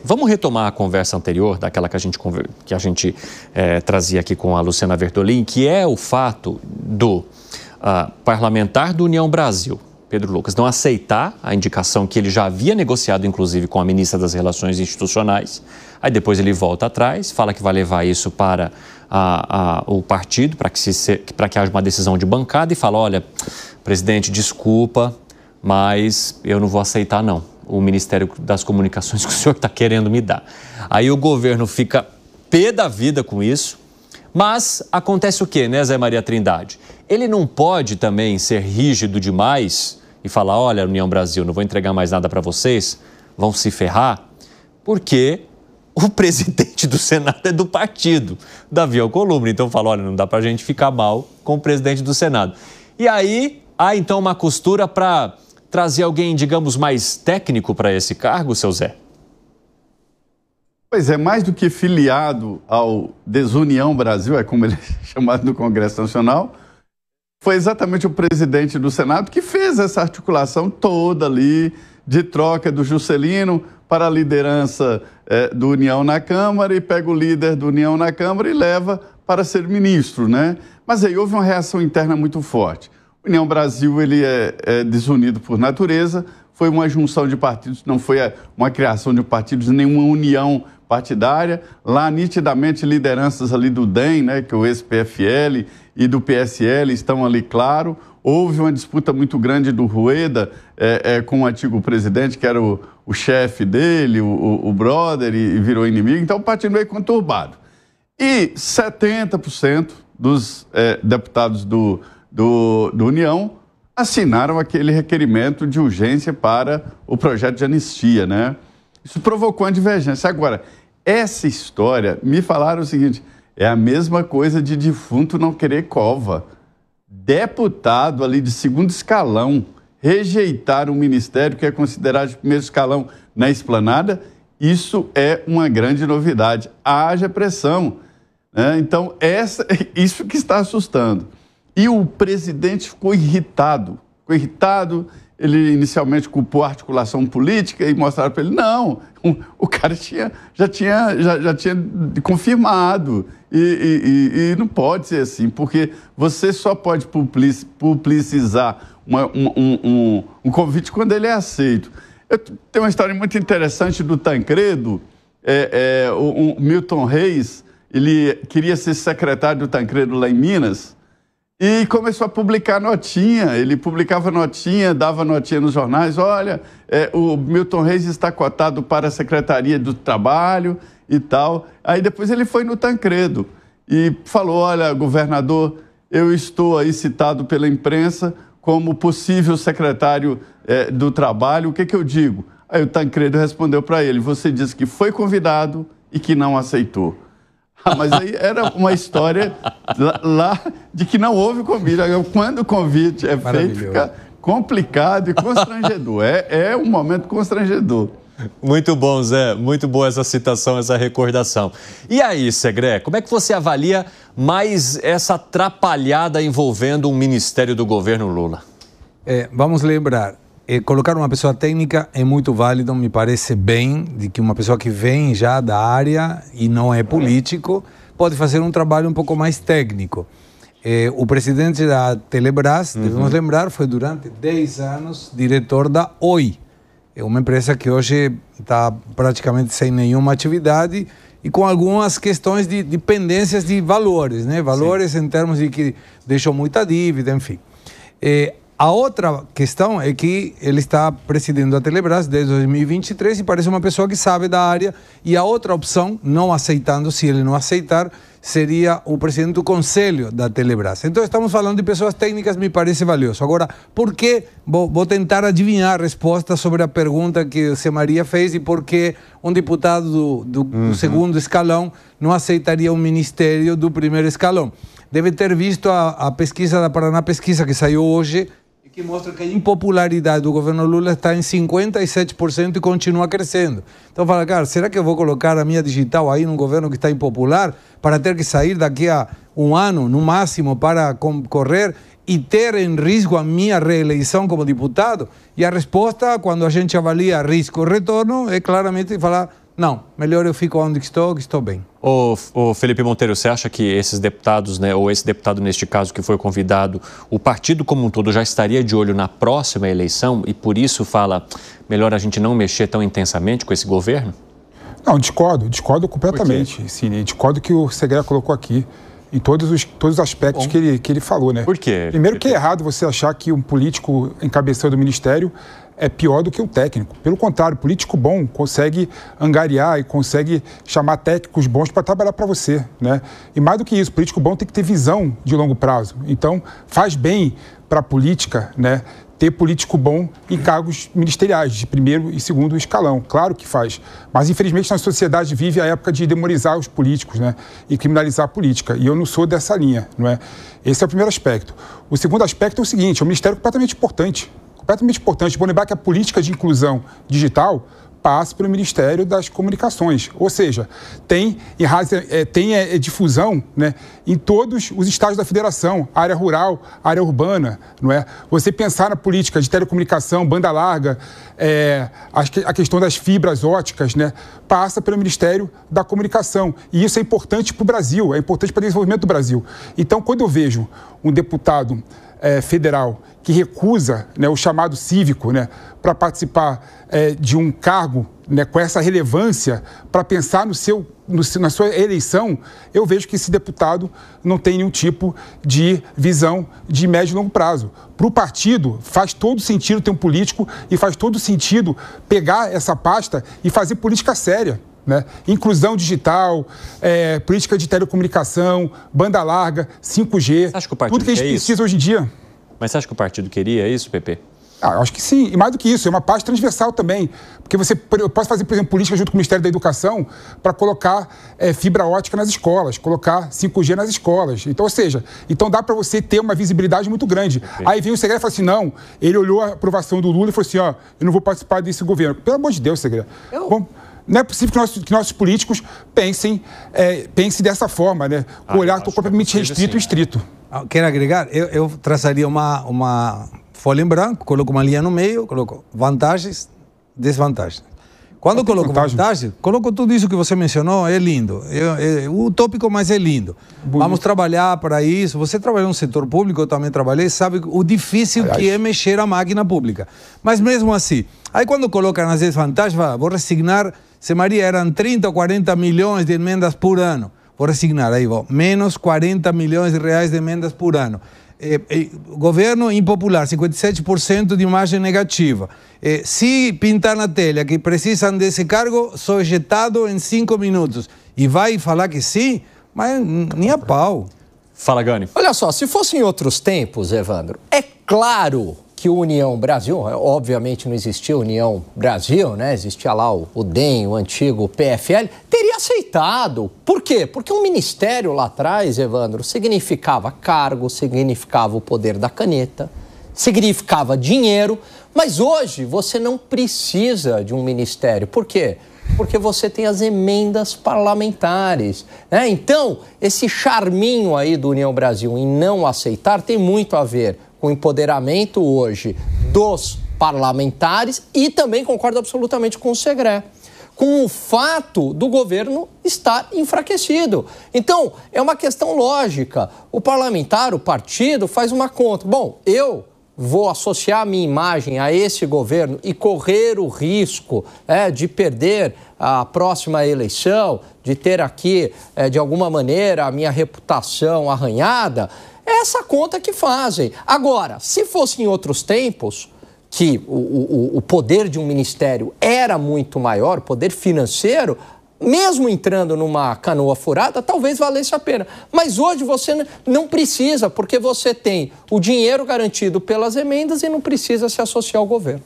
vamos retomar a conversa anterior, daquela que a gente trazia aqui com a Luciana Verdolim, que é o fato do parlamentar do União Brasil, Pedro Lucas, não aceitar a indicação que ele já havia negociado, inclusive, com a ministra das Relações Institucionais. Aí depois ele volta atrás, fala que vai levar isso para o partido, para que haja uma decisão de bancada e fala, olha, presidente, desculpa, mas eu não vou aceitar, não, o Ministério das Comunicações que o senhor está querendo me dar. Aí o governo fica pé da vida com isso, mas acontece o quê, né, Zé Maria Trindade? Ele não pode também ser rígido demais e falar, olha, União Brasil, não vou entregar mais nada para vocês, vão se ferrar, porque o presidente do Senado é do partido, Davi Alcolumbre. Então fala, olha, não dá para a gente ficar mal com o presidente do Senado. E aí, há então uma costura para trazer alguém, digamos, mais técnico para esse cargo, seu Zé? Pois é, mais do que filiado ao Desunião Brasil, é como ele é chamado no Congresso Nacional, foi exatamente o presidente do Senado que fez essa articulação toda ali de troca do Juscelino para a liderança do União na Câmara e pega o líder do União na Câmara e leva para ser ministro, né? Mas aí houve uma reação interna muito forte. O União Brasil, ele é desunido por natureza, foi uma junção de partidos, não foi uma criação de partidos, nenhuma união partidária. Lá, nitidamente, lideranças ali do DEM, né, que é o ex-PFL, e do PSL estão ali, claro. Houve uma disputa muito grande do Rueda com o antigo presidente, que era o chefe dele, o brother, e virou inimigo. Então, o partido meio conturbado. E 70% dos deputados do União assinaram aquele requerimento de urgência para o projeto de anistia, né? Isso provocou uma divergência. Agora, essa história, me falaram o seguinte, é a mesma coisa de defunto não querer cova. Deputado ali de segundo escalão rejeitar um ministério que é considerado de primeiro escalão na esplanada, isso é uma grande novidade. Haja pressão, né? Então, isso que está assustando. E o presidente ficou irritado. Ele inicialmente culpou a articulação política e mostraram para ele, não, o cara já tinha confirmado. E não pode ser assim, porque você só pode publicizar um convite quando ele é aceito. Tem uma história muito interessante do Tancredo, o Milton Reis, ele queria ser secretário do Tancredo lá em Minas, e começou a publicar notinha, ele publicava notinha, dava notinha nos jornais, olha, o Milton Reis está cotado para a Secretaria do Trabalho e tal. Aí depois ele foi no Tancredo e falou, olha, governador, eu estou aí citado pela imprensa como possível secretário do Trabalho, o que eu digo? Aí o Tancredo respondeu para ele, você disse que foi convidado e que não aceitou. Mas aí era uma história lá de que não houve convite. Quando o convite é feito, fica complicado e constrangedor. É um momento constrangedor. Muito bom, Zé. Muito boa essa citação, essa recordação. E aí, Segré, como é que você avalia mais essa atrapalhada envolvendo um ministério do governo Lula? Vamos lembrar. Colocar uma pessoa técnica é muito válido, me parece bem, de que uma pessoa que vem já da área e não é político pode fazer um trabalho um pouco mais técnico. O presidente da Telebrás, devemos lembrar, foi durante 10 anos diretor da Oi. É uma empresa que hoje está praticamente sem nenhuma atividade e com algumas questões de dependências de valores, né? Valores Sim. Em termos de que deixou muita dívida, enfim. A outra questão é que ele está presidindo a Telebrás desde 2023 e parece uma pessoa que sabe da área. E a outra opção, não aceitando, se ele não aceitar, seria o presidente do Conselho da Telebrás. Então estamos falando de pessoas técnicas, me parece valioso. Agora, por que, vou tentar adivinhar a resposta sobre a pergunta que o Zé Maria fez e por que um deputado do segundo escalão não aceitaria um ministério do primeiro escalão. Deve ter visto a pesquisa da Paraná Pesquisa que saiu hoje, que mostra que a impopularidade do governo Lula está em 57% e continua crescendo. Então fala, cara, será que eu vou colocar a minha digital aí num governo que está impopular para ter que sair daqui a um ano, no máximo, para concorrer e ter em risco a minha reeleição como deputado? E a resposta, quando a gente avalia risco e retorno, é claramente falar, Não, melhor eu fico onde estou, que estou bem. Ô Felipe Monteiro, você acha que esses deputados, né, ou esse deputado neste caso que foi convidado, o partido como um todo já estaria de olho na próxima eleição e por isso fala melhor a gente não mexer tão intensamente com esse governo? Não, discordo completamente, Cine. Discordo que o Segré colocou aqui, em todos os aspectos que ele falou, né? Por quê? Primeiro que é errado você achar que um político encabeçando o ministério é pior do que um técnico. Pelo contrário, político bom consegue angariar e consegue chamar técnicos bons para trabalhar para você, né? E mais do que isso, político bom tem que ter visão de longo prazo. Então, faz bem para a política, né, ter político bom em cargos ministeriais, de primeiro e segundo escalão. Claro que faz. Mas, infelizmente, nossa sociedade vive a época de demonizar os políticos, né, e criminalizar a política. E eu não sou dessa linha, não é? Esse é o primeiro aspecto. O segundo aspecto é o seguinte, é um ministério completamente importante. Completamente importante. Vou lembrar que a política de inclusão digital passa pelo Ministério das Comunicações. Ou seja, tem difusão, né, em todos os estados da federação, área rural, área urbana, não é? Você pensar na política de telecomunicação, banda larga, a questão das fibras óticas, né, passa pelo Ministério da Comunicação. E isso é importante para o Brasil, é importante para o desenvolvimento do Brasil. Então, quando eu vejo um deputado federal que recusa, né, o chamado cívico, né, para participar de um cargo, né, com essa relevância, para pensar na sua eleição, eu vejo que esse deputado não tem nenhum tipo de visão de médio e longo prazo. Para o partido, faz todo sentido ter um político e faz todo sentido pegar essa pasta e fazer política séria, né? Inclusão digital, política de telecomunicação, banda larga, 5G, tudo que a gente precisa hoje em dia. Mas você acha que o partido queria isso, Pepe? Acho que sim, e mais do que isso, é uma pasta transversal também, porque eu posso fazer, por exemplo, política junto com o Ministério da Educação para colocar fibra ótica nas escolas, colocar 5G nas escolas, então, ou seja, dá para você ter uma visibilidade muito grande. Okay. Aí vem o Segré e fala assim, não, ele olhou a aprovação do Lula e falou assim, ó, eu não vou participar desse governo. Pelo amor de Deus, Segré. Bom, não é possível que nossos políticos pensem dessa forma, né? Com o olhar completamente restrito e estrito. Quero agregar, eu traçaria uma folha em branco, coloco uma linha no meio, coloco vantagens, desvantagens. Quando eu coloco vantagem, coloco tudo isso que você mencionou, é lindo. É utópico, mas é lindo. Bonito. Vamos trabalhar para isso. Você trabalhou no setor público, eu também trabalhei, sabe o difícil que é mexer a máquina pública. Mas mesmo assim, aí quando coloca nas desvantagens, vou resignar, se Maria eram 30 ou 40 milhões de emendas por ano. Vou resignar, aí vou, menos 40 milhões de reais de emendas por ano. Governo impopular, 57% de imagem negativa. Se pintar na telha que precisam desse cargo, sou ejetado em 5 minutos. E vai falar que sim, mas nem a pau. Fala, Gani. Olha só, se fosse em outros tempos, Evandro, é claro que o União Brasil, obviamente não existia União Brasil, né? Existia lá o DEM, o antigo PFL, teria aceitado. Por quê? Porque um ministério lá atrás, Evandro, significava cargo, significava o poder da caneta, significava dinheiro, mas hoje você não precisa de um ministério. Por quê? Porque você tem as emendas parlamentares, né? Então, esse charminho aí do União Brasil em não aceitar tem muito a ver com o empoderamento hoje dos parlamentares e também concordo absolutamente com o Segré, com o fato do governo estar enfraquecido. Então, é uma questão lógica. O parlamentar, o partido, faz uma conta. Bom, eu vou associar a minha imagem a esse governo e correr o risco de perder a próxima eleição, de ter aqui, de alguma maneira, a minha reputação arranhada. É essa conta que fazem. Agora, se fosse em outros tempos, que o poder de um ministério era muito maior, o poder financeiro, mesmo entrando numa canoa furada, talvez valesse a pena. Mas hoje você não precisa, porque você tem o dinheiro garantido pelas emendas e não precisa se associar ao governo.